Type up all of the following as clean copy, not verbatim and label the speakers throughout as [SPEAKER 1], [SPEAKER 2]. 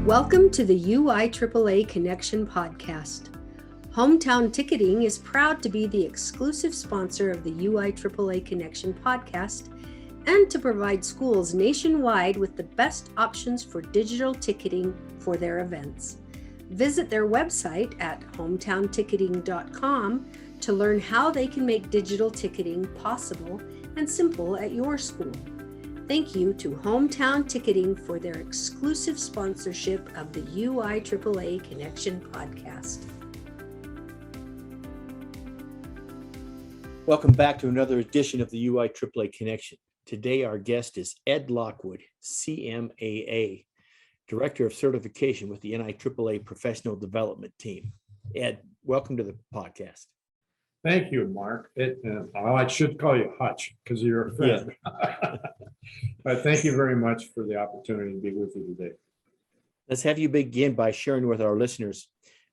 [SPEAKER 1] Welcome to the UIAAA Connection podcast. Hometown Ticketing is proud to be the exclusive sponsor of the UIAAA Connection podcast and to provide schools nationwide with the best options for digital ticketing for their events. Visit their website at hometownticketing.com to learn how they can make digital ticketing possible and simple at your school. Thank you to Hometown Ticketing for their exclusive sponsorship of the UIAAA Connection podcast.
[SPEAKER 2] Welcome back to another edition of the UIAAA Connection. Today our guest is Ed Lockwood, CMAA, Director of Certification with the NIAAA Professional Development Team. Ed, welcome to the podcast.
[SPEAKER 3] Thank you, Mark. I should call you Hutch because you're a friend. Yeah. But thank you very much for the opportunity to be with you today.
[SPEAKER 2] Let's have you begin by sharing with our listeners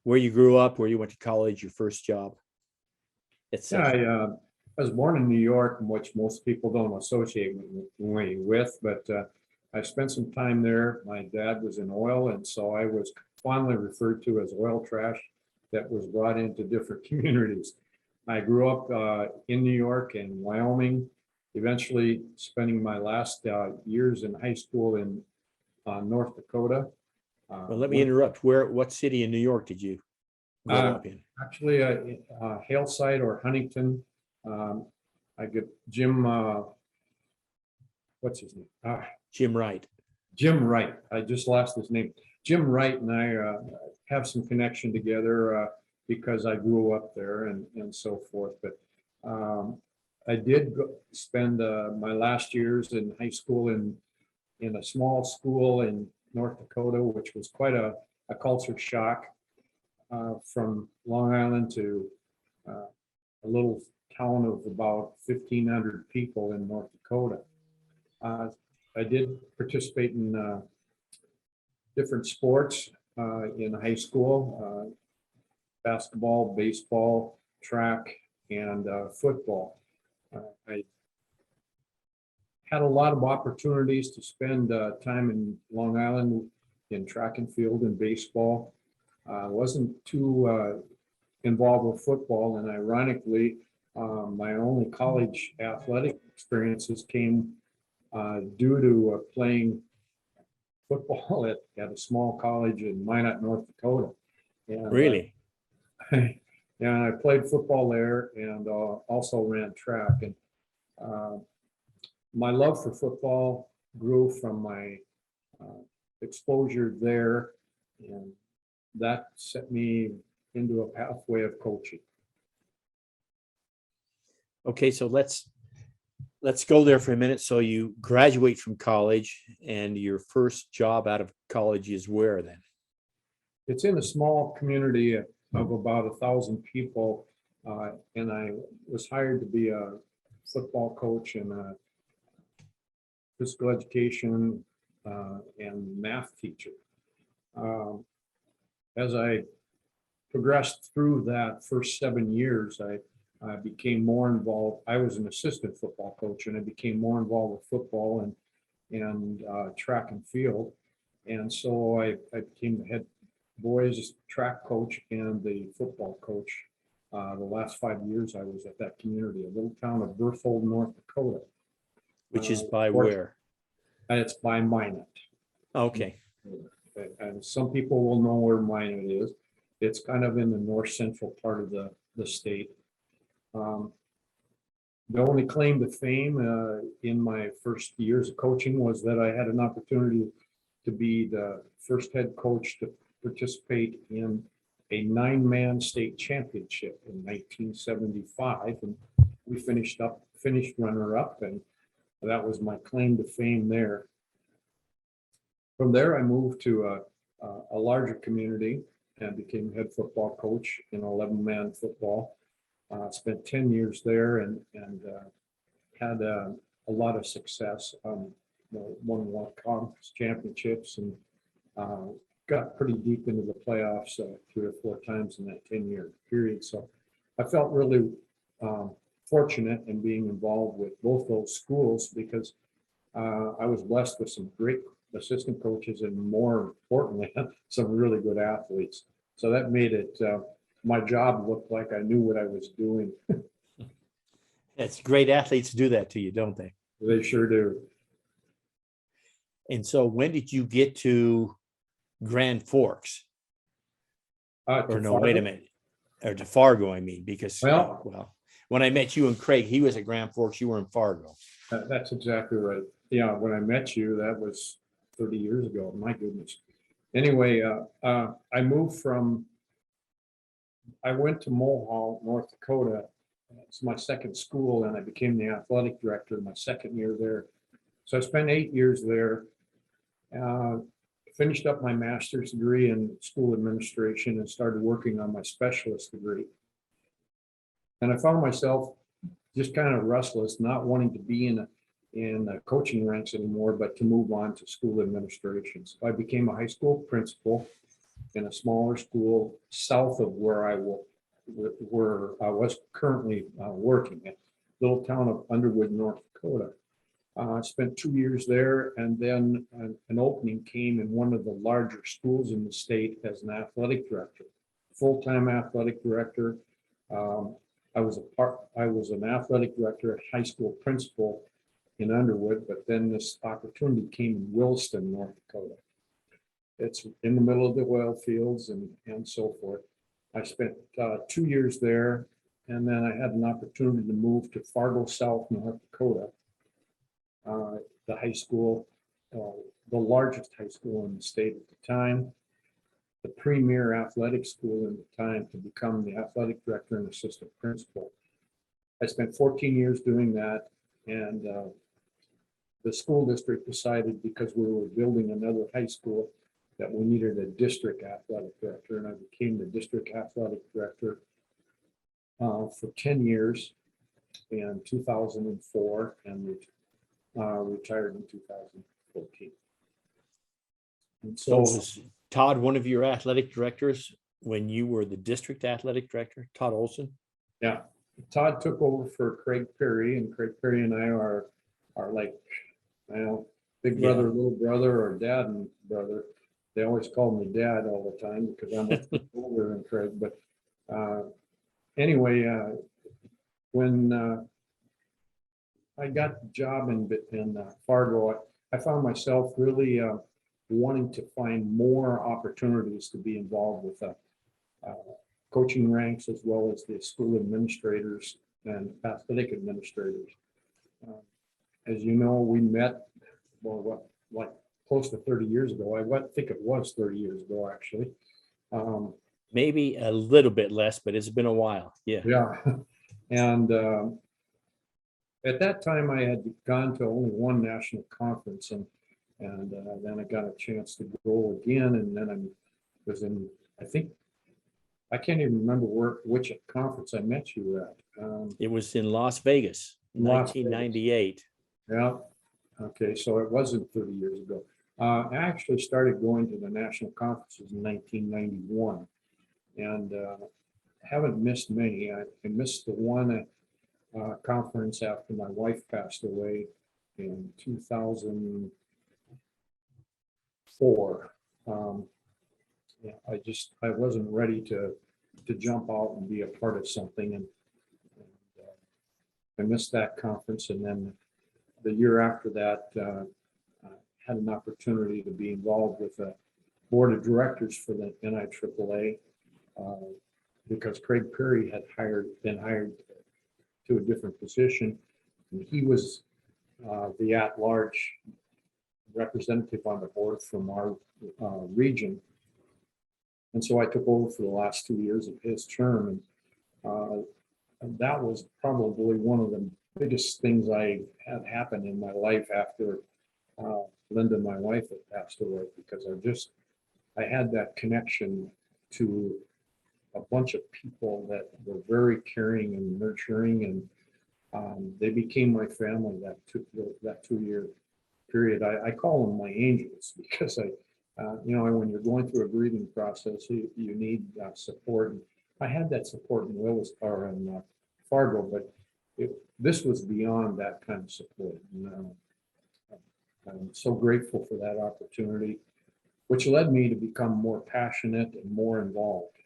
[SPEAKER 2] where you grew up, where you went to college, your first job, etc.
[SPEAKER 3] Yeah, I was born in New York, which most people don't associate me with, but I spent some time there. My dad was in oil, and so I was fondly referred to as oil trash that was brought into different communities. I grew up in New York and Wyoming, eventually spending my last years in high school in North Dakota.
[SPEAKER 2] Well, let me interrupt. What city in New York did you grow up in?
[SPEAKER 3] Actually, Haleside or Huntington. I get Jim, what's his name?
[SPEAKER 2] Jim Wright.
[SPEAKER 3] Jim Wright. I just lost his name. Jim Wright and I have some connection together because I grew up there and so forth. But I did spend my last years in high school in a small school in North Dakota, which was quite a culture shock from Long Island to a little town of about 1,500 people in North Dakota. I did participate in different sports in high school, basketball, baseball, track, and football. I had a lot of opportunities to spend time in Long Island in track and field and baseball. I wasn't too involved with football, and ironically, my only college athletic experiences came due to playing football at a small college in Minot, North Dakota. And,
[SPEAKER 2] really?
[SPEAKER 3] And I played football there and also ran track. And my love for football grew from my exposure there, and that set me into a pathway of coaching.
[SPEAKER 2] Okay, so let's go there for a minute. So you graduate from college, and your first job out of college is where then?
[SPEAKER 3] It's in a small community of about 1,000 people, and I was hired to be a football coach and a physical education and math teacher. As I progressed through that first 7 years, I became more involved. I was an assistant football coach, and I became more involved with football and track and field. And so I became the head boys track coach and the football coach. The last 5 years I was at that community, a little town of Berthold, North Dakota.
[SPEAKER 2] Which is by where?
[SPEAKER 3] It's by Minot.
[SPEAKER 2] Okay.
[SPEAKER 3] And some people will know where Minot is. It's kind of in the north central part of the state. The only claim to fame in my first years of coaching was that I had an opportunity to be the first head coach to participate in a 9-man state championship in 1975, and we finished runner-up, and that was my claim to fame there. From there, I moved to a larger community and became head football coach in 11-man football. Spent 10 years there and had a lot of success. Won conference championships and got pretty deep into the playoffs 3 or 4 times in that 10-year period. So I felt really fortunate in being involved with both those schools because I was blessed with some great assistant coaches, and more importantly, some really good athletes. So that made it, my job look like I knew what I was doing.
[SPEAKER 2] It's great athletes do that to you, don't they?
[SPEAKER 3] They sure do.
[SPEAKER 2] And so when did you get to Grand Forks? Or no, wait a minute. Or to Fargo, I mean, because,
[SPEAKER 3] Well,
[SPEAKER 2] when I met you and Craig, he was at Grand Forks, you were in Fargo.
[SPEAKER 3] That's exactly right. Yeah, when I met you, that was 30 years ago. My goodness. Anyway, I moved I went to Mulhall, North Dakota. It's my second school, and I became the athletic director my second year there. So I spent 8 years there. Finished up my master's degree in school administration and started working on my specialist degree. And I found myself just kind of restless, not wanting to be in coaching ranks anymore, but to move on to school administration. So I became a high school principal in a smaller school south of where I was currently working, at little town of Underwood, North Dakota. I spent 2 years there, and then an opening came in one of the larger schools in the state as an athletic director, full-time athletic director. I was an athletic director, high school principal in Underwood, but then this opportunity came in Williston, North Dakota. It's in the middle of the oil fields and so forth. I spent 2 years there, and then I had an opportunity to move to Fargo, South, North Dakota. The high school, the largest high school in the state at the time, the premier athletic school in the time, to become the athletic director and assistant principal. I spent 14 years doing that, and the school district decided, because we were building another high school, that we needed a district athletic director, and I became the district athletic director for 10 years in 2004, and retired in 2014. And
[SPEAKER 2] So was Todd one of your athletic directors when you were the district athletic director, Todd Olson?
[SPEAKER 3] Yeah, Todd took over for Craig Perry, and Craig Perry and I are like, big brother, little brother, or dad and brother. They always call me dad all the time because I'm older than Craig. But anyway, when I got the job in Fargo, I found myself really wanting to find more opportunities to be involved with coaching ranks, as well as the school administrators and athletic administrators. As you know, we met, like close to 30 years ago. I think it was 30 years ago, actually.
[SPEAKER 2] Maybe a little bit less, but it's been a while. Yeah.
[SPEAKER 3] Yeah. And at that time, I had gone to only one national conference, and then I got a chance to go again, and then I was in, I can't even remember which conference I met you at.
[SPEAKER 2] It was in Las Vegas, 1998.
[SPEAKER 3] Yeah. Okay, so it wasn't 30 years ago. I actually started going to the national conferences in 1991, and haven't missed many. I missed the one conference after my wife passed away in 2004. I wasn't ready to jump out and be a part of something, and I missed that conference. And then the year after that, I had an opportunity to be involved with the board of directors for the NIAAA, because Craig Perry had been hired to a different position, and he was the at-large representative on the board from our region. And so I took over for the last 2 years of his term, and that was probably one of the biggest things I had happen in my life after Linda, my wife, had passed away, because I had that connection to a bunch of people that were very caring and nurturing, and they became my family that 2-year period. I call them my angels, because when you're going through a grieving process, you need support. And I had that support in Fargo, but this was beyond that kind of support. I'm so grateful for that opportunity, which led me to become more passionate and more involved.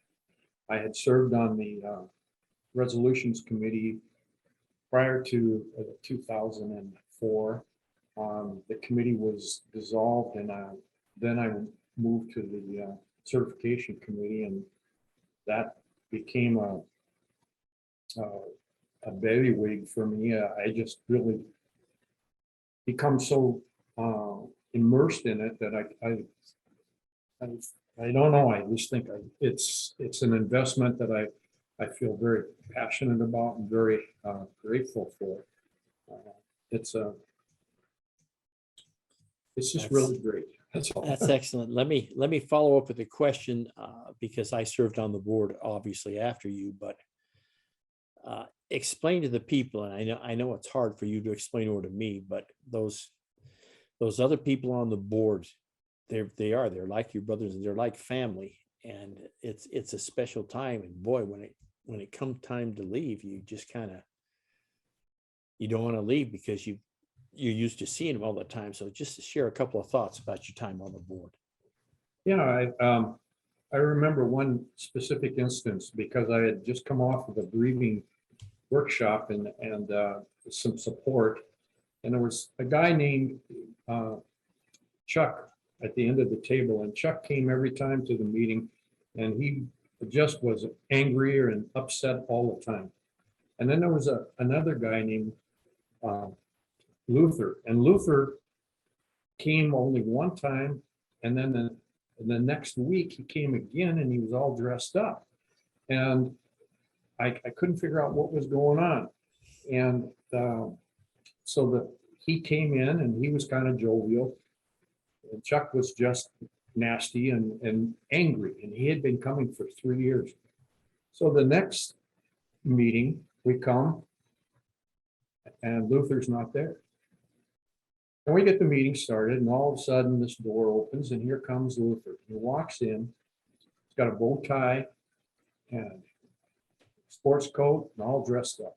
[SPEAKER 3] I had served on the resolutions committee prior to 2004. The committee was dissolved, and then I moved to the certification committee, and that became a bailiwick for me. I just really become so immersed in it that I don't know. I just think it's an investment that I feel very passionate about and very grateful for. It's just really great. That's all.
[SPEAKER 2] That's excellent. Let me follow up with a question because I served on the board obviously after you, but explain to the people, and I know it's hard for you to explain over to me, but those other people on the board, they're like your brothers and they're like family, and it's a special time. And boy, when it comes time to leave, you just you don't want to leave because you're used to seeing them all the time. So just to share a couple of thoughts about your time on the board.
[SPEAKER 3] Yeah, I remember one specific instance because I had just come off of a grieving workshop and some support, and there was a guy named Chuck at the end of the table, and Chuck came every time to the meeting, and he just was angrier and upset all the time. And then there was another guy named Luther, and Luther came only one time, and then the next week he came again, and he was all dressed up, and I couldn't figure out what was going on. And so he came in, and he was kind of jovial, and Chuck was just nasty and angry, and he had been coming for 3 years. So the next meeting we come, and Luther's not there. And we get the meeting started, and all of a sudden this door opens, and here comes Luther. He walks in, he's got a bow tie and sports coat and all dressed up.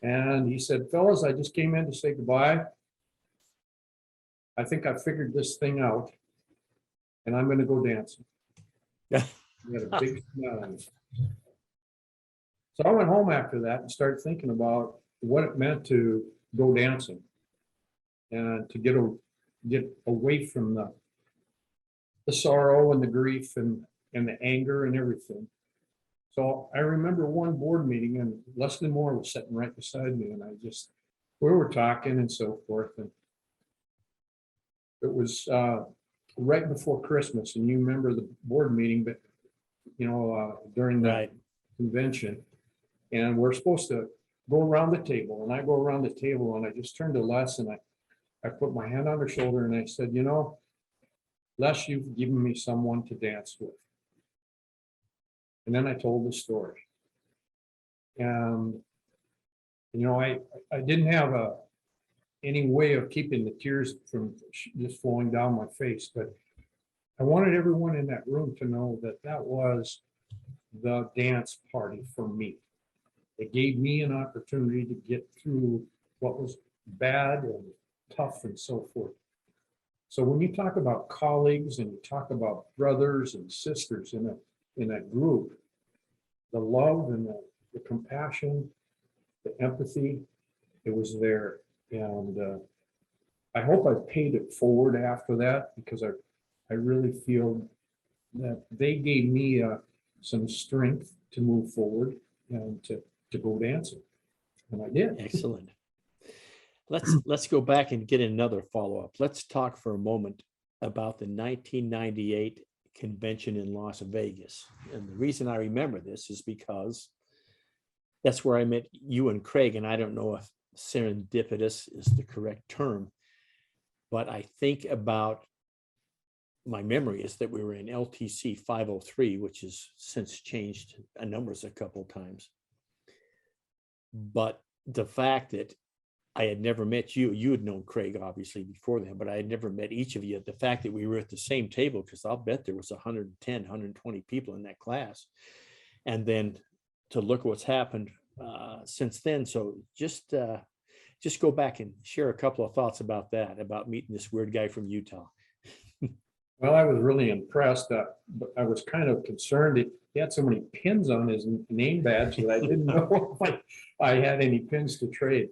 [SPEAKER 3] And he said, "Fellas, I just came in to say goodbye. I think I figured this thing out, and I'm going to go dancing." He had a big smile on his face. So I went home after that and started thinking about what it meant to go dancing and to get away from the sorrow and the grief and the anger and everything. So I remember one board meeting, and Leslie Moore was sitting right beside me, and we were talking and so forth, and it was right before Christmas, and you remember the board meeting, but during the convention, and we're supposed to go around the table, and I go around the table, and I just turned to Les, and I put my hand on her shoulder, and I said, Les, you've given me someone to dance with. And then I told the story. And, I didn't have any way of keeping the tears from just flowing down my face, but I wanted everyone in that room to know that that was the dance party for me. It gave me an opportunity to get through what was bad and tough and so forth. So when you talk about colleagues and you talk about brothers and sisters in a group, the love and the compassion, the empathy, it was there. And I hope I paid it forward after that, because I really feel that they gave me some strength to move forward and to go dancing. And I did.
[SPEAKER 2] Excellent. Let's go back and get another follow-up. Let's talk for a moment about the 1998 convention in Las Vegas. And the reason I remember this is because that's where I met you and Craig, and I don't know if serendipitous is the correct term, but I think about my memory is that we were in LTC 503, which has since changed numbers a couple of times. But the fact that I had never met you, you had known Craig obviously before then, but I had never met each of you. The fact that we were at the same table, because I'll bet there was 110, 120 people in that class. And then to look at what's happened since then. So just just go back and share a couple of thoughts about that, about meeting this weird guy from Utah.
[SPEAKER 3] Well, I was really impressed. But I was kind of concerned. He had so many pins on his name badge that I didn't know if I had any pins to trade.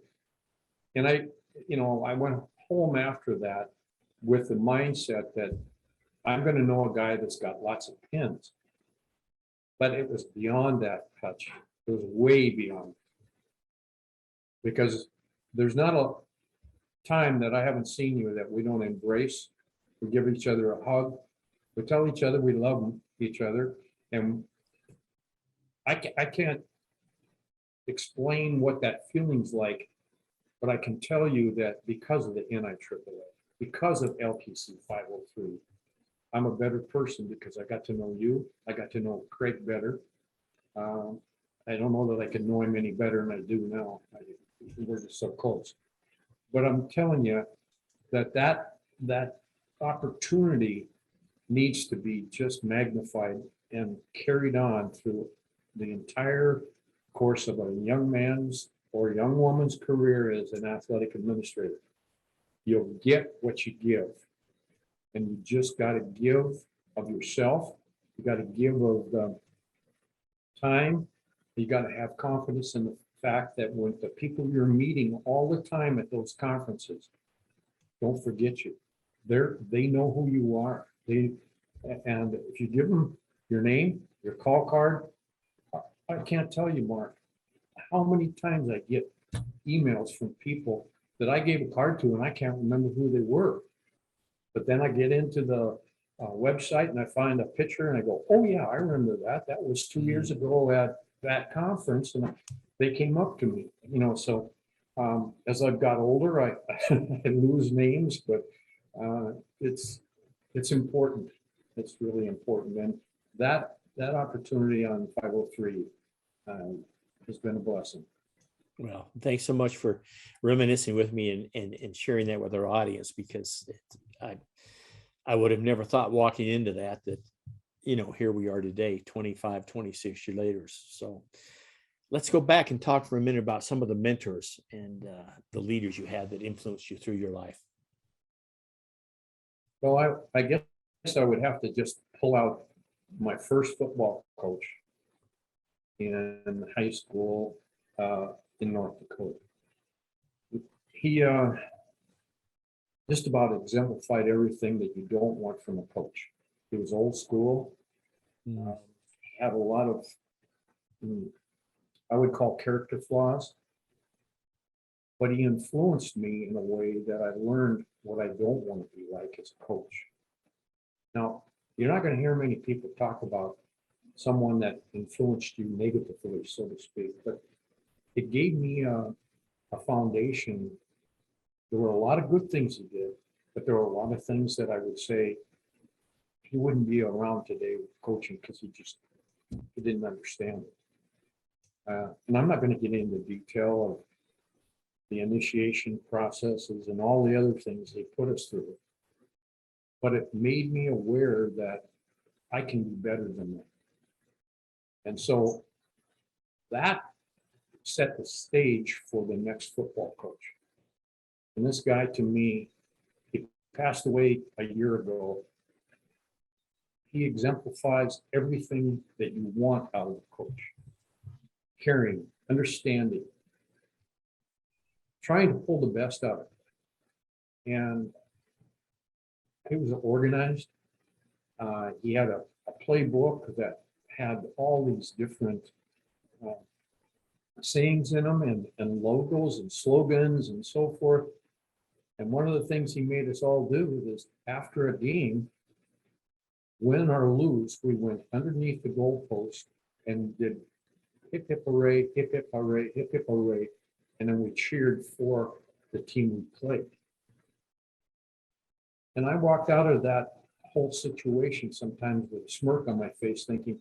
[SPEAKER 3] And I went home after that with the mindset that I'm going to know a guy that's got lots of pins. But it was beyond that touch. It was way beyond. Because there's not a time that I haven't seen you that we don't embrace. We give each other a hug. We tell each other we love each other. And I can't explain what that feeling's like, but I can tell you that because of the NIAAA, because of LPC 503, I'm a better person because I got to know you. I got to know Craig better. I don't know that I can know him any better than I do now. We're just so close. But I'm telling you that opportunity needs to be just magnified and carried on through the entire course of a young man's or young woman's career as an athletic administrator. You'll get what you give. And you just got to give of yourself. You got to give of time. You got to have confidence in the fact that when the people you're meeting all the time at those conferences don't forget you. They know who you are. And if you give them your name, your call card, I can't tell you, Mark, how many times I get emails from people that I gave a card to and I can't remember who they were. But then I get into the website and I find a picture and I go, oh yeah, I remember that. That was 2 years ago at that conference, and they came up to me, so as I've got older, I lose names, but it's important. It's really important. And that opportunity on 503 has been a blessing.
[SPEAKER 2] Well, thanks so much for reminiscing with me and sharing that with our audience, because I would have never thought walking into that here we are today, 25, 26 years later. So let's go back and talk for a minute about some of the mentors and the leaders you had that influenced you through your life.
[SPEAKER 3] Well, I guess I would have to just pull out my first football coach in high school in North Dakota. He just about exemplified everything that you don't want from a coach. He was old school, had a lot of, I would call character flaws, but he influenced me in a way that I learned what I don't want to be like as a coach. Now, you're not going to hear many people talk about someone that influenced you negatively, so to speak, but it gave me a foundation. There were a lot of good things he did, but there were a lot of things that I would say he wouldn't be around today with coaching because he didn't understand it. And I'm not going to get into detail of the initiation processes and all the other things they put us through, but it made me aware that I can be better than that. And so that set the stage for the next football coach. And this guy, to me, he passed away a year ago. He exemplifies everything that you want out of a coach. Caring, understanding, trying to pull the best out of it. And he was organized. He had a playbook that had all these different sayings in them and logos and slogans and so forth. And one of the things he made us all do is after a game, win or lose, we went underneath the goalpost and did hip hip hooray, hip hip hooray, hip hip hooray, and then we cheered for the team we played. And I walked out of that whole situation sometimes with a smirk on my face thinking,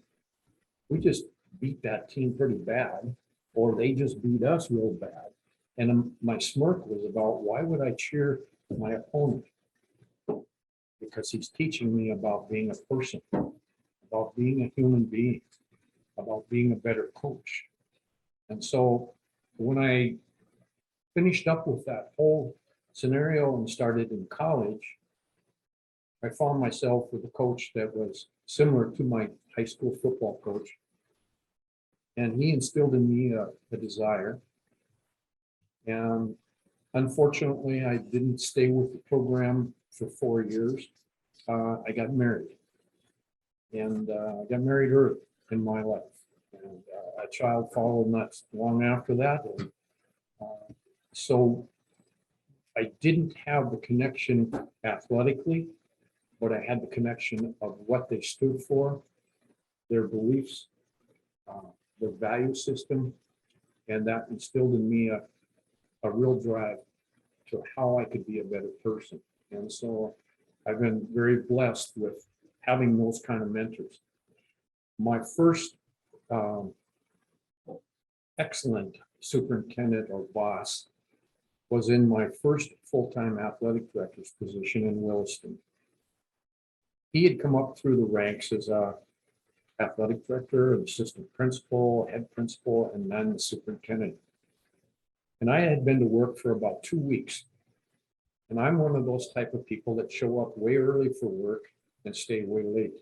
[SPEAKER 3] we just beat that team pretty bad, or they just beat us real bad. And my smirk was about, why would I cheer my opponent? Because he's teaching me about being a person, about being a human being, about being a better coach. And so when I finished up with that whole scenario and started in college, I found myself with a coach that was similar to my high school football coach. And he instilled in me a desire. And unfortunately, I didn't stay with the program for 4 years. I got married. And I got married early in my life. And a child followed not long after that. And, so I didn't have the connection athletically, but I had the connection of what they stood for, their beliefs, their value system, and that instilled in me a real drive to how I could be a better person. And so I've been very blessed with having those kind of mentors. My first excellent superintendent or boss was in my first full-time athletic director's position in Williston. He had come up through the ranks as a athletic director, assistant principal, head principal, and then the superintendent. And I had been to work for about 2 weeks. And I'm one of those type of people that show up way early for work and stay way late.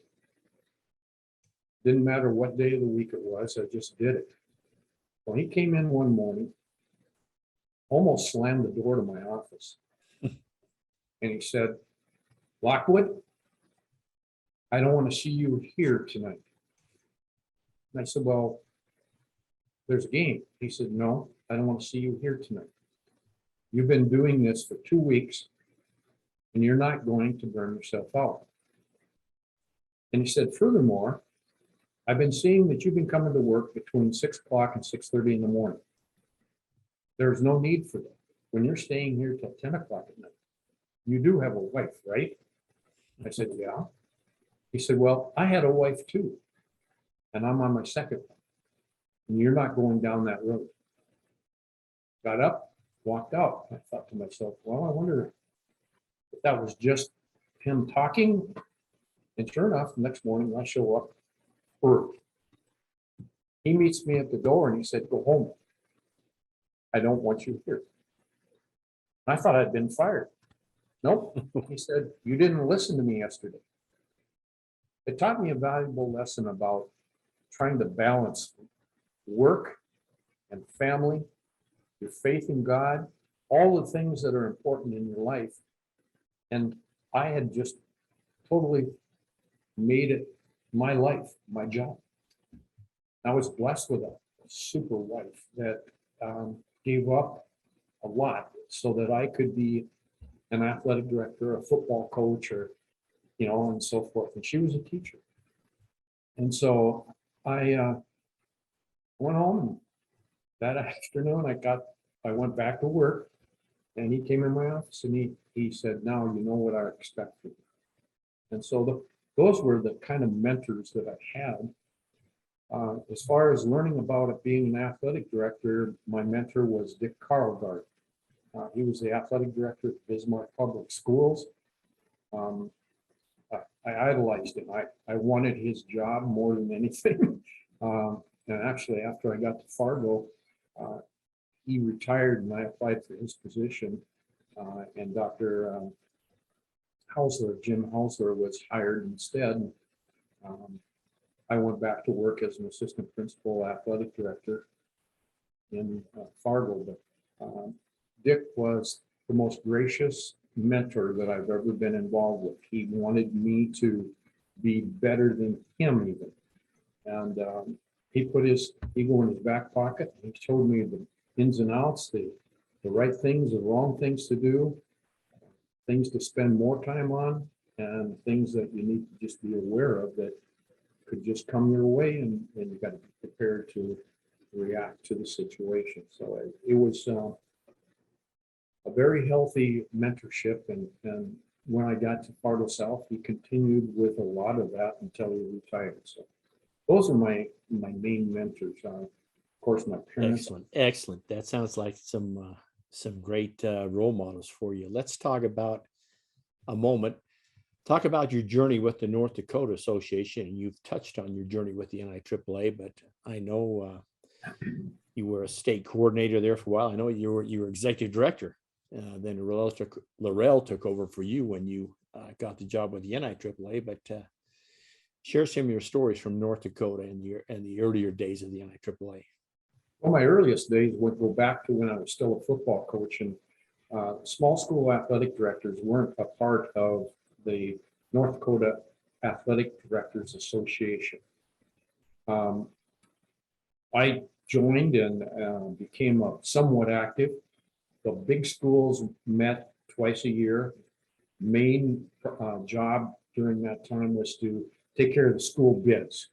[SPEAKER 3] Didn't matter what day of the week it was, I just did it. Well, he came in one morning, almost slammed the door to my office. And he said, "Lockwood, I don't want to see you here tonight." And I said, "Well, there's a game." He said, "No, I don't want to see you here tonight. You've been doing this for 2 weeks and you're not going to burn yourself out." And he said, "Furthermore, I've been seeing that you've been coming to work between 6 o'clock and 6:30 in the morning. There's no need for that. When you're staying here till 10 o'clock at night, you do have a wife, right?" I said, "Yeah." He said, "Well, I had a wife too, and I'm on my second one, and you're not going down that road." Got up, walked out. I thought to myself, well, I wonder if that was just him talking. And sure enough, the next morning I show up early. He meets me at the door and he said, "Go home. I don't want you here." I thought I'd been fired. Nope. He said, "You didn't listen to me yesterday." It taught me a valuable lesson about trying to balance work and family, your faith in God, all the things that are important in your life. And I had just totally made it my life, my job. I was blessed with a super wife that gave up a lot so that I could be an athletic director, a football coach, or, and so forth. And she was a teacher. And so I went home, and that afternoon I went back to work, and he came in my office and he said, "Now you know what I expect from you." And so those were the kind of mentors that I had. As far as learning about it being an athletic director, my mentor was Dick Carlgard. He was the athletic director at Bismarck Public Schools. I idolized him. I wanted his job more than anything. And actually, after I got to Fargo, he retired and I applied for his position. And Dr. Jim Hausler was hired instead. I went back to work as an assistant principal athletic director in Fargo. But Dick was the most gracious mentor that I've ever been involved with. He wanted me to be better than him even. And he put his ego in his back pocket. He showed me the ins and outs, the right things, the wrong things to do, things to spend more time on, and things that you need to just be aware of that could just come your way, and you got to be prepared to react to the situation. So it was a very healthy mentorship, and when I got to Fargo South, he continued with a lot of that until he retired. So those are my main mentors. Of course, my parents.
[SPEAKER 2] Excellent. That sounds like some great role models for you. Let's talk about Talk about your journey with the North Dakota Association. And you've touched on your journey with the NIAAA, but I know you were a state coordinator there for a while. I know you were executive director. Then Laurel took over for you when you got the job with the NIAAA. But share some of your stories from North Dakota and the earlier days of the NIAAA.
[SPEAKER 3] Well, my earliest days would go back to when I was still a football coach, and small school athletic directors weren't a part of the North Dakota Athletic Directors Association. I joined and became somewhat active. The big schools met twice a year. Main job during that time was to take care of the school bids.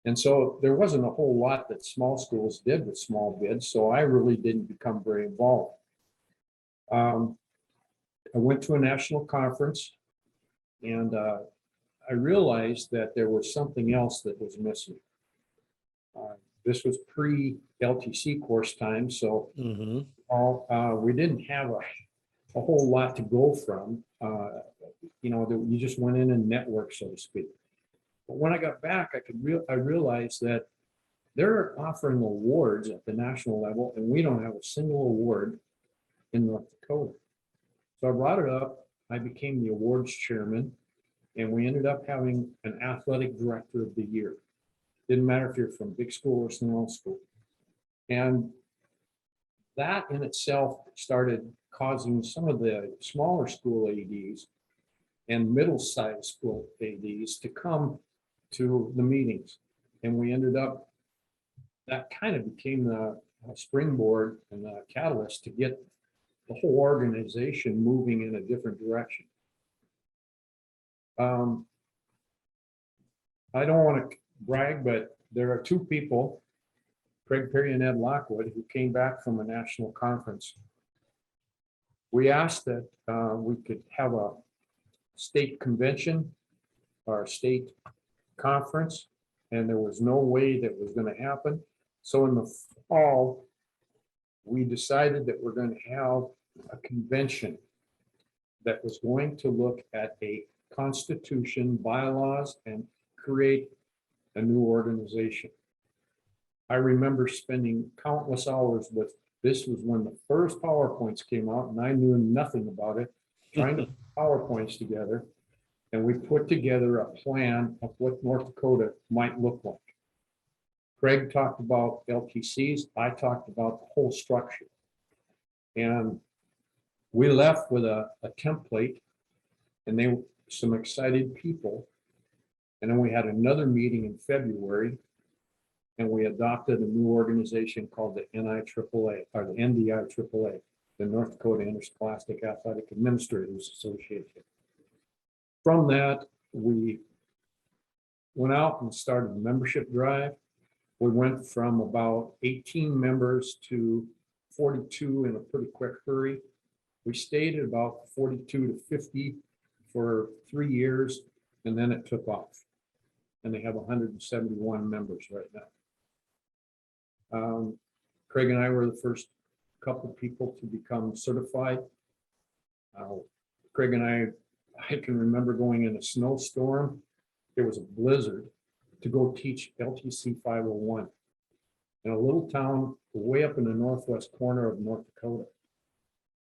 [SPEAKER 3] And so there wasn't a whole lot that small schools did with small bids, so I really didn't become very involved. I went to a national conference, and I realized that there was something else that was missing. This was pre-LTC course time, so we didn't have a whole lot to go from. You just went in and networked, so to speak. But when I got back, I realized that they're offering awards at the national level, and we don't have a single award in North Dakota. So I brought it up. I became the awards chairman, and we ended up having an athletic director of the year. Didn't matter if you're from big school or small school. And that in itself started causing some of the smaller school ADs and middle-sized school ADs to come to the meetings. And we ended up, that kind of became the springboard and the catalyst to get the whole organization moving in a different direction. I don't want to brag, but there are two people, Craig Perry and Ed Lockwood, who came back from a national conference. We asked that we could have a state convention or a state conference, and there was no way that was going to happen. So in the fall, we decided that we're going to have a convention that was going to look at a constitution, bylaws, and create a new organization. I remember spending countless hours with, this was when the first PowerPoints came out, and I knew nothing about it, trying to put PowerPoints together. And we put together a plan of what North Dakota might look like. Craig talked about LTCs. I talked about the whole structure. And we left with a template, and they were some excited people. And then we had another meeting in February, and we adopted a new organization called the NIAAA, or the NDIAAA, the North Dakota Interscholastic Athletic Administrators Association. From that, we went out and started a membership drive. We went from about 18 members to 42 in a pretty quick hurry. We stayed at about 42 to 50 for 3 years, and then it took off. And they have 171 members right now. Craig and I were the first couple of people to become certified. Craig and I can remember going in a snowstorm. There was a blizzard to go teach LTC 501 in a little town way up in the northwest corner of North Dakota.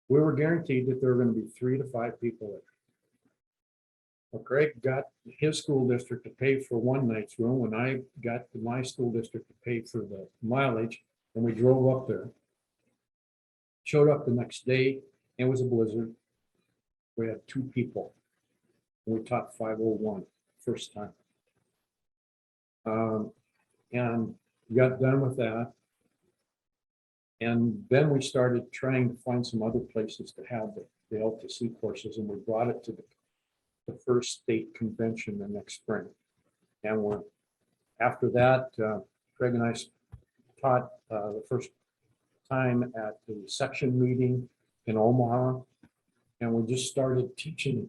[SPEAKER 3] We were guaranteed that there were going to be 3 to 5 people there. Well, Craig got his school district to pay for one night's room when I got my school district to pay for the mileage, and we drove up there. Showed up the next day, it was a blizzard. We had 2 people. We taught 501 first time. And got done with that. And then we started trying to find some other places to have the LTC courses, and we brought it to the first state convention the next spring. And after that, Craig and I taught the first time at the section meeting in Omaha, and we just started teaching,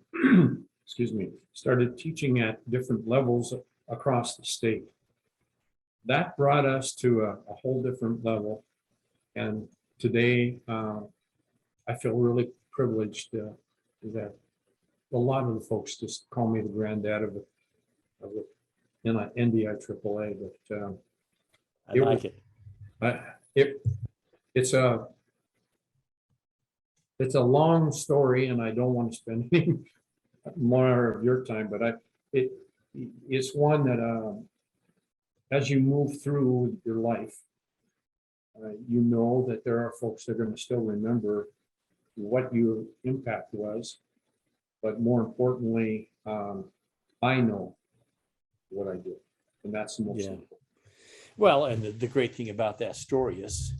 [SPEAKER 3] started teaching at different levels across the state. That brought us to a whole different level. And today, I feel really privileged that a lot of the folks just call me the granddad of the NDIAAA. But
[SPEAKER 2] I like it.
[SPEAKER 3] It, it's a, it's a long story and I don't want to spend any more of your time, but it, it's one that, as you move through your life, you know that there are folks that are going to still remember what your impact was. But more importantly, I know what I did. And that's the most
[SPEAKER 2] Yeah.
[SPEAKER 3] important.
[SPEAKER 2] Well, and the great thing about that story is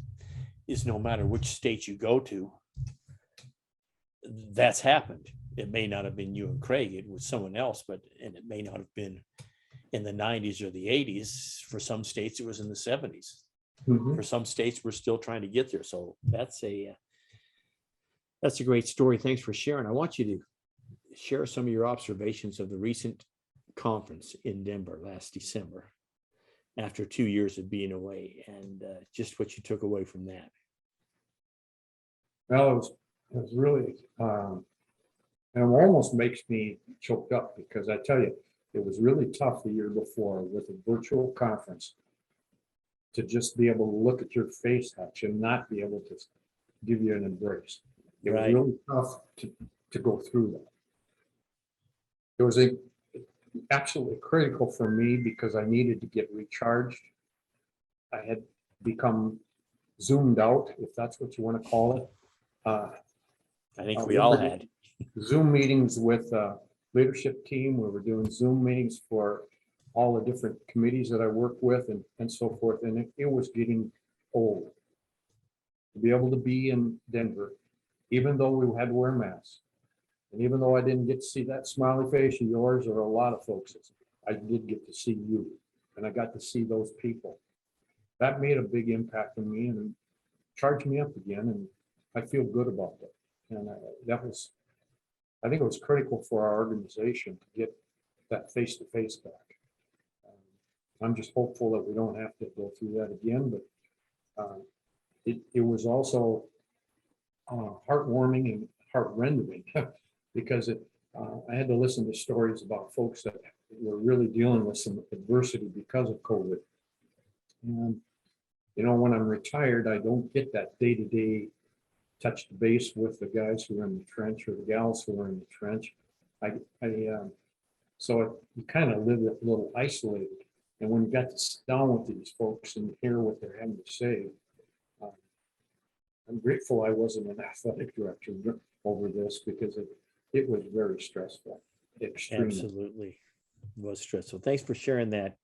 [SPEAKER 2] no matter which state you go to, that's happened. It may not have been you and Craig, it was someone else, and it may not have been in the 90s or the 80s. For some states, it was in the 70s.
[SPEAKER 3] Mhm.
[SPEAKER 2] For some states, we're still trying to get there. So that's a great story. Thanks for sharing. I want you to share some of your observations of the recent conference in Denver last December, after 2 years of being away, and just what you took away from that.
[SPEAKER 3] Well, it was really, and it almost makes me choked up because I tell you, it was really tough the year before with a virtual conference to just be able to look at your face, touch, and not be able to give you an embrace. It was
[SPEAKER 2] Right.
[SPEAKER 3] really tough to go through that. It was absolutely critical for me because I needed to get recharged. I had become zoomed out, if that's what you want to call it.
[SPEAKER 2] I think we all had.
[SPEAKER 3] Zoom meetings with leadership team. We were doing Zoom meetings for all the different committees that I work with and so forth. And it was getting old to be able to be in Denver, even though we had to wear masks. And even though I didn't get to see that smiley face of yours or a lot of folks, I did get to see you and I got to see those people. That made a big impact on me and charged me up again. And I feel good about that. And I think it was critical for our organization to get that face-to-face back. I'm just hopeful that we don't have to go through that again, but it was also heartwarming and heart-rending because I had to listen to stories about folks that were really dealing with some adversity because of COVID. And, you know, when I'm retired, I don't get that day-to-day touch base with the guys who are in the trench or the gals who are in the trench. So you kind of live a little isolated. And when you got to sit down with these folks and hear what they're having to say, I'm grateful I wasn't an athletic director over this because it was very stressful. Extremely.
[SPEAKER 2] Absolutely was stressful. Thanks for sharing that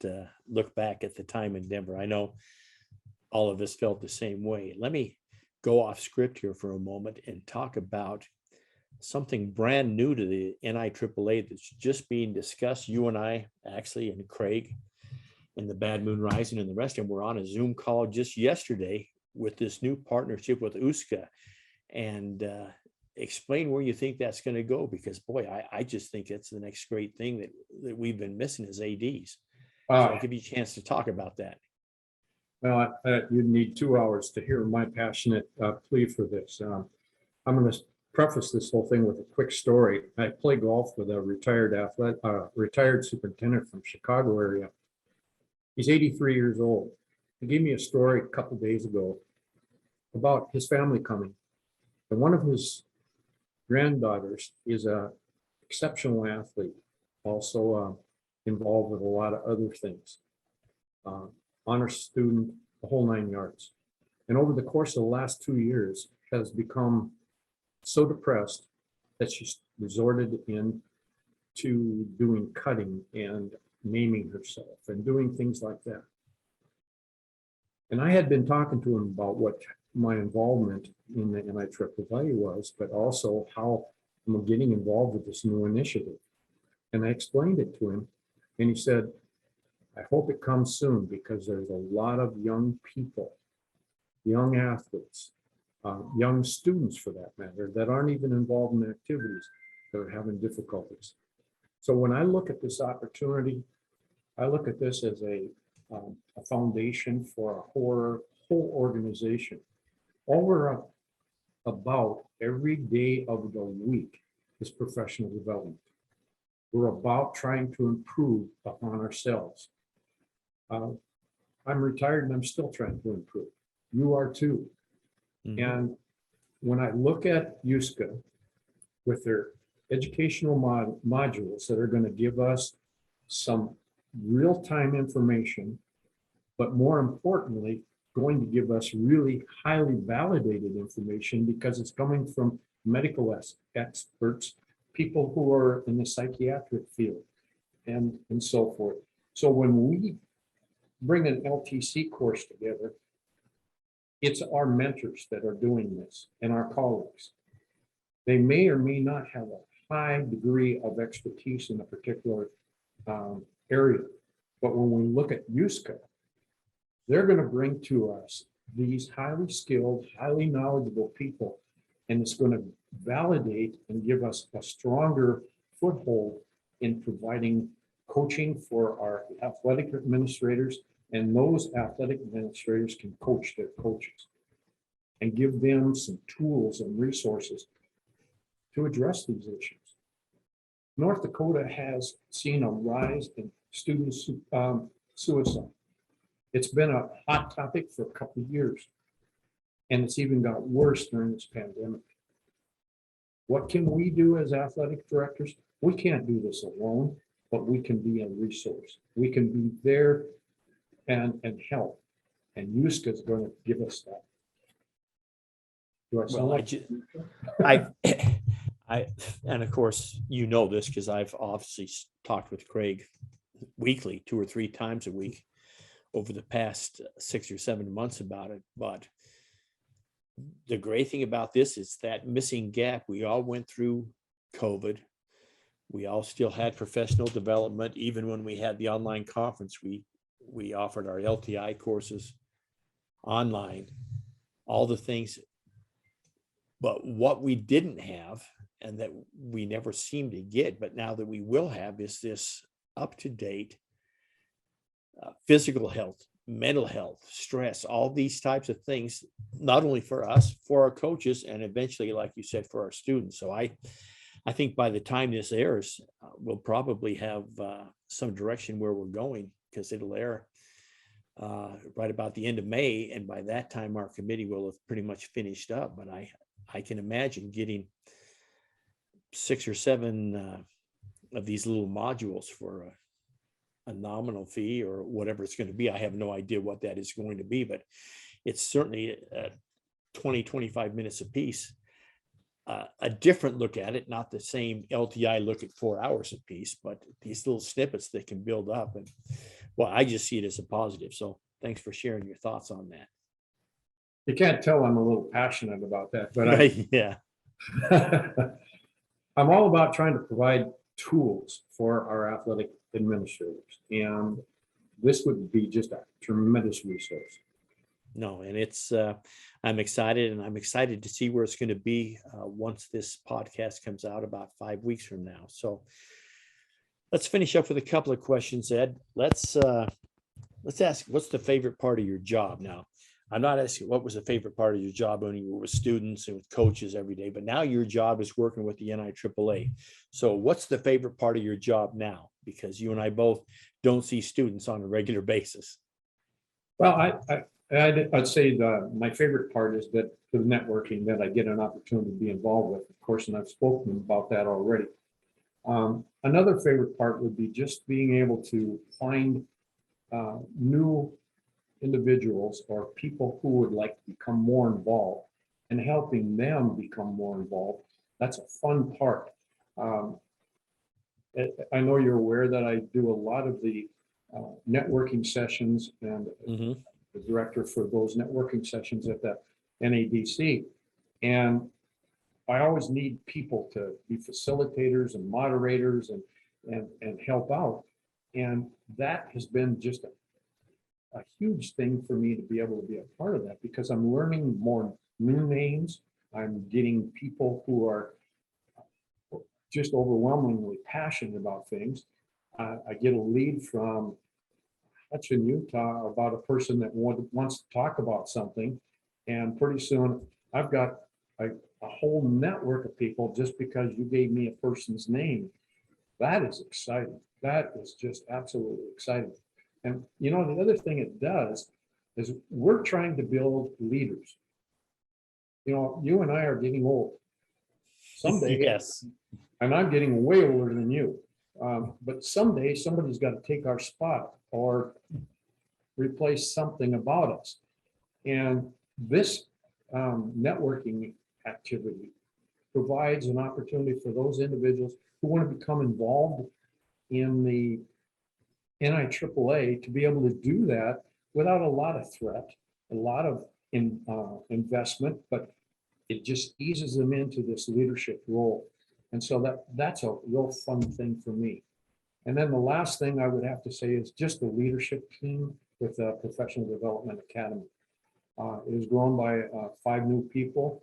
[SPEAKER 2] look back at the time in Denver. I know all of us felt the same way. Let me go off script here for a moment and talk about something brand new to the NIAAA that's just being discussed. You and I actually, and Craig and the Bad Moon Rising and the rest of them were on a Zoom call just yesterday with this new partnership with USKA, and explain where you think that's going to go, because boy, I just think it's the next great thing that we've been missing as ADs. So I'll give you a chance to talk about that.
[SPEAKER 3] Well, you'd need 2 hours to hear my passionate plea for this. I'm going to preface this whole thing with a quick story. I play golf with a retired superintendent from Chicago area. He's 83 years old. He gave me a story a couple of days ago about his family coming. And one of his granddaughters is an exceptional athlete, also involved with a lot of other things. Honor student, the whole 9 yards. And over the course of the last 2 years has become so depressed that she's resorted into doing cutting and maiming herself and doing things like that. And I had been talking to him about what my involvement in the NIAAA was, but also how I'm getting involved with this new initiative. And I explained it to him, and he said, I hope it comes soon because there's a lot of young people, young athletes, young students for that matter, that aren't even involved in activities that are having difficulties. So when I look at this opportunity, I look at this as a foundation for a whole organization. All we're about every day of the week is professional development. We're about trying to improve upon ourselves. I'm retired and I'm still trying to improve. You are too.
[SPEAKER 2] Mhm.
[SPEAKER 3] And when I look at USKA with their educational modules that are going to give us some real-time information, but more importantly, going to give us really highly validated information because it's coming from medical experts, people who are in the psychiatric field, and so forth. So when we bring an LTC course together, it's our mentors that are doing this and our colleagues. They may or may not have a high degree of expertise in a particular area. But when we look at USKA, they're going to bring to us these highly skilled, highly knowledgeable people, and it's going to validate and give us a stronger foothold in providing coaching for our athletic administrators, and those athletic administrators can coach their coaches and give them some tools and resources to address these issues. North Dakota has seen a rise in student suicide. It's been a hot topic for a couple of years, and it's even got worse during this pandemic. What can we do as athletic directors? We can't do this alone, but we can be a resource. We can be there and help, and USKA is going to give us that. Do I sound
[SPEAKER 2] Well, and of course, you know this because I've obviously talked with Craig weekly, 2 or 3 times a week over the past 6 or 7 months about it. But the great thing about this is that missing gap. We all went through COVID. We all still had professional development. Even when we had the online conference, we offered our LTI courses online, all the things. But what we didn't have, and that we never seem to get, but now that we will have, is this up-to-date physical health, mental health, stress, all these types of things, not only for us, for our coaches, and eventually, like you said, for our students. So I think by the time this airs, we'll probably have some direction where we're going, because it'll air right about the end of May. And by that time, our committee will have pretty much finished up. But I can imagine getting 6 or 7 of these little modules for a nominal fee or whatever it's going to be. I have no idea what that is going to be, but it's certainly 20, 25 minutes a piece. A different look at it, not the same LTI look at 4 hours a piece, but these little snippets that can build up. And well, I just see it as a positive. So thanks for sharing your thoughts on that.
[SPEAKER 3] You can't tell I'm a little passionate about that, but
[SPEAKER 2] Yeah.
[SPEAKER 3] I'm all about trying to provide tools for our athletic administrators, and this would be just a tremendous resource.
[SPEAKER 2] No, and it's I'm excited, and I'm excited to see where it's going to be once this podcast comes out about 5 weeks from now. So let's finish up with a couple of questions, Ed. Let's ask, what's the favorite part of your job? Now, I'm not asking what was the favorite part of your job when you were with students and with coaches every day, but now your job is working with the NIAAA. So what's the favorite part of your job now? Because you and I both don't see students on a regular basis.
[SPEAKER 3] Well, I'd say my favorite part is that the networking that I get an opportunity to be involved with, of course, and I've spoken about that already. Another favorite part would be just being able to find new individuals or people who would like to become more involved and helping them become more involved. That's a fun part. I know you're aware that I do a lot of the networking sessions, and the director for those networking sessions at the NADC. And I always need people to be facilitators and moderators and help out. And that has been just a huge thing for me to be able to be a part of that, because I'm learning more new names. I'm getting people who are just overwhelmingly passionate about things. I get a lead from Hutchin, Utah, about a person that wants to talk about something. And pretty soon I've got a whole network of people just because you gave me a person's name. That is exciting. That is just absolutely exciting. And you know, the other thing it does is we're trying to build leaders. You know, you and I are getting old someday.
[SPEAKER 2] Yes.
[SPEAKER 3] And I'm getting way older than you. But someday somebody's got to take our spot or replace something about us. And this networking activity provides an opportunity for those individuals who want to become involved in the NIAAA to be able to do that without a lot of threat, a lot of investment, but it just eases them into this leadership role. And so that's a real fun thing for me. And then the last thing I would have to say is just the leadership team with the Professional Development Academy. It has grown by 5 new people.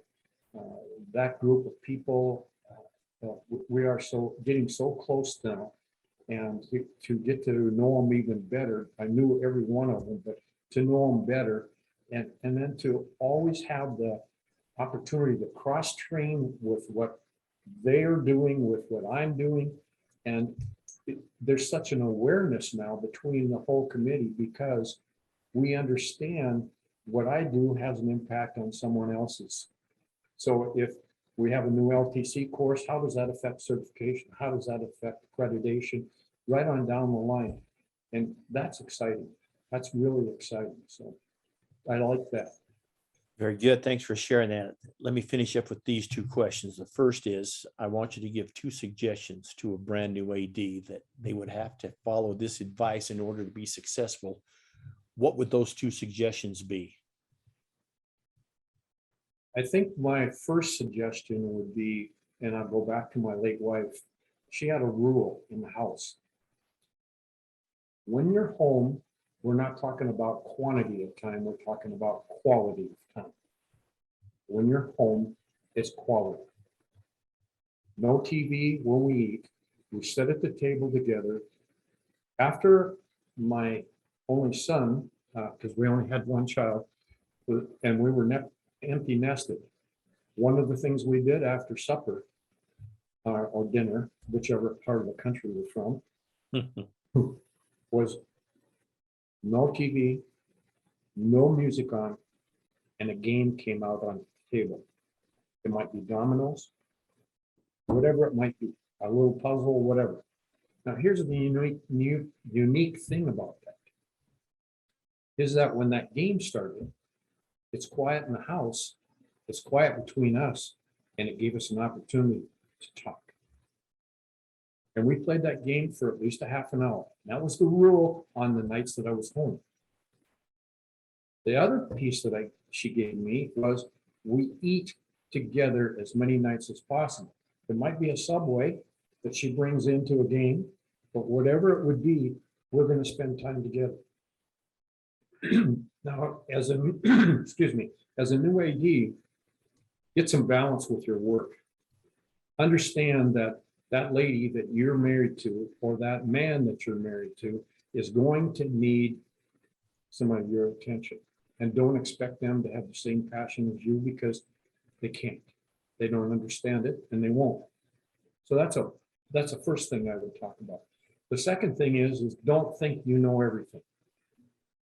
[SPEAKER 3] That group of people, we are getting so close now, and to get to know them even better. I knew every one of them, but to know them better, and then to always have the opportunity to cross-train with what they're doing, with what I'm doing. And there's such an awareness now between the whole committee, because we understand what I do has an impact on someone else's. So if we have a new LTC course, how does that affect certification? How does that affect accreditation? Right on down the line. And that's exciting. That's really exciting. So I like that.
[SPEAKER 2] Very good. Thanks for sharing that. Let me finish up with these 2 questions. The first is, I want you to give 2 suggestions to a brand new AD that they would have to follow this advice in order to be successful. What would those 2 suggestions be?
[SPEAKER 3] I think my first suggestion would be, and I'll go back to my late wife, she had a rule in the house. When you're home, we're not talking about quantity of time, we're talking about quality of time. When you're home, it's quality. No TV when we eat. We sit at the table together. After my only son, because we only had 1 child, and we were empty nested, one of the things we did after supper or dinner, whichever part of the country we're from, was no TV, no music on, and a game came out on the table. It might be dominoes, whatever it might be, a little puzzle, whatever. Now, here's the unique thing about that, is that when that game started, it's quiet in the house, it's quiet between us, and it gave us an opportunity to talk. And we played that game for at least a half an hour. That was the rule on the nights that I was home. The other piece that she gave me was, we eat together as many nights as possible. There might be a Subway that she brings into a game, but whatever it would be, we're going to spend time together. Now, as a excuse me, as a new AD, get some balance with your work. Understand that that lady that you're married to, or that man that you're married to, is going to need some of your attention. And don't expect them to have the same passion as you, because they can't. They don't understand it, and they won't. So that's the first thing I would talk about. The second thing is don't think you know everything.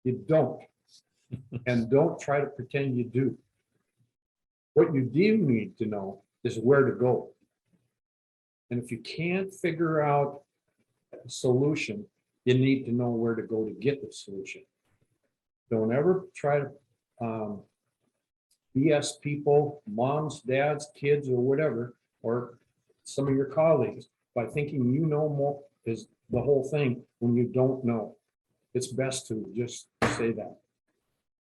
[SPEAKER 3] You don't. And don't try to pretend you do. What you do need to know is where to go. And if you can't figure out a solution, you need to know where to go to get the solution. Don't ever try to BS people, moms, dads, kids, or whatever, or some of your colleagues, by thinking you know more is the whole thing when you don't know. It's best to just say that.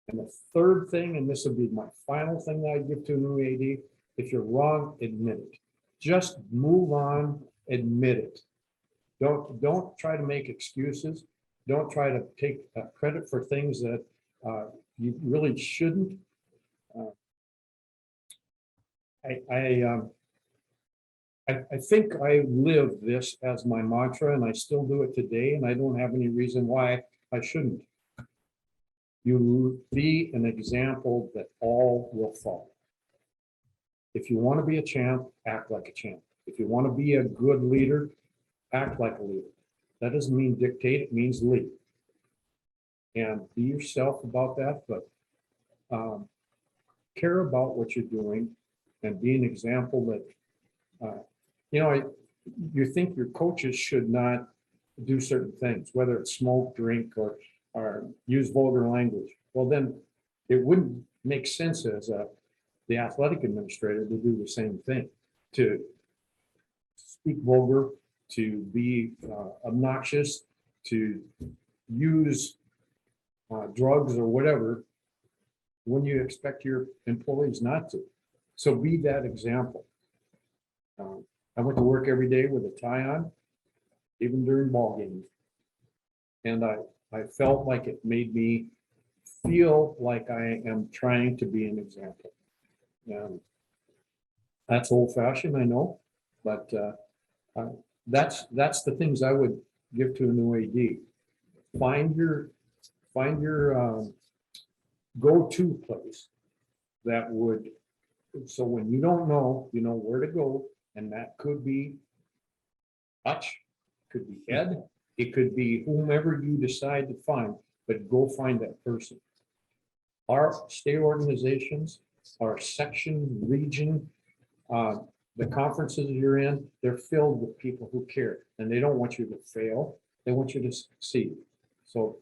[SPEAKER 3] And the third thing, and this would be my final thing that I give to a new AD, if you're wrong, admit it. Just move on, admit it. Don't try to make excuses. Don't try to take credit for things that you really shouldn't. I think I live this as my mantra, and I still do it today, and I don't have any reason why I shouldn't. You be an example that all will follow. If you want to be a champ, act like a champ. If you want to be a good leader, act like a leader. That doesn't mean dictate, it means lead. and be yourself about that, but care about what you're doing and be an example that, you think your coaches should not do certain things, whether it's smoke, drink, or use vulgar language. Well, then it wouldn't make sense as the athletic administrator to do the same thing, to speak vulgar, to be obnoxious, to use drugs or whatever, when you expect your employees not to. So be that example. I went to work every day with a tie on, even during ball games. And I felt like it made me feel like I am trying to be an example. And that's old fashioned, I know, but that's the things I would give to a new AD. Find your go-to place that would, so when you don't know, you know where to go, and that could be Hutch, could be Ed, it could be whomever you decide to find, but go find that person. Our state organizations, our section, region, the conferences you're in, they're filled with people who care, and they don't want you to fail. They want you to succeed. So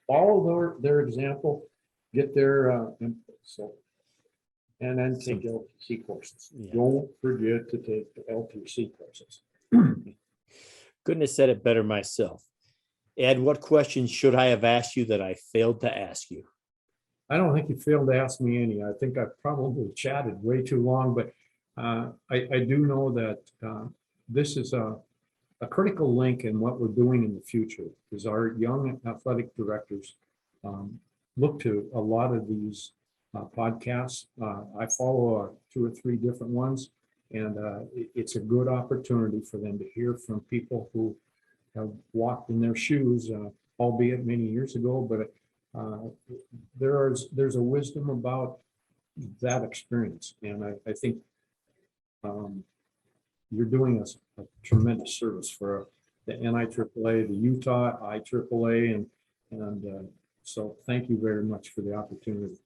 [SPEAKER 3] follow their example, get their input. So, and then take LTC courses.
[SPEAKER 2] Yeah.
[SPEAKER 3] Don't forget to take the LTC courses.
[SPEAKER 2] Couldn't have said it better myself. Ed, what questions should I have asked you that I failed to ask you?
[SPEAKER 3] I don't think you failed to ask me any. I think I probably chatted way too long, but I do know that this is a critical link in what we're doing in the future, is our young athletic directors look to a lot of these podcasts. I follow 2 or 3 different ones, and it's a good opportunity for them to hear from people who have walked in their shoes, albeit many years ago, but there's a wisdom about that experience. And I think you're doing a tremendous service for the NIAAA, the Utah IAAA, and so thank you very much for the opportunity.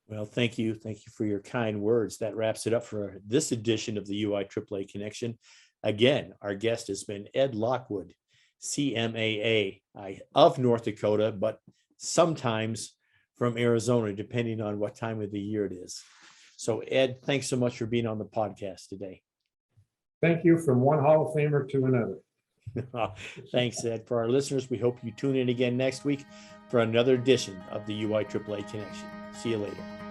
[SPEAKER 2] Well, thank you. Thank you for your kind words. That wraps it up for this edition of the UIAAA Connection. Again, our guest has been Ed Lockwood, CMAA of North Dakota, but sometimes from Arizona, depending on what time of the year it is. So Ed, thanks so much for being on the podcast today.
[SPEAKER 3] Thank you, from one Hall of Famer to another.
[SPEAKER 2] Thanks, Ed. For our listeners, we hope you tune in again next week for another edition of the UIAAA Connection. See you later.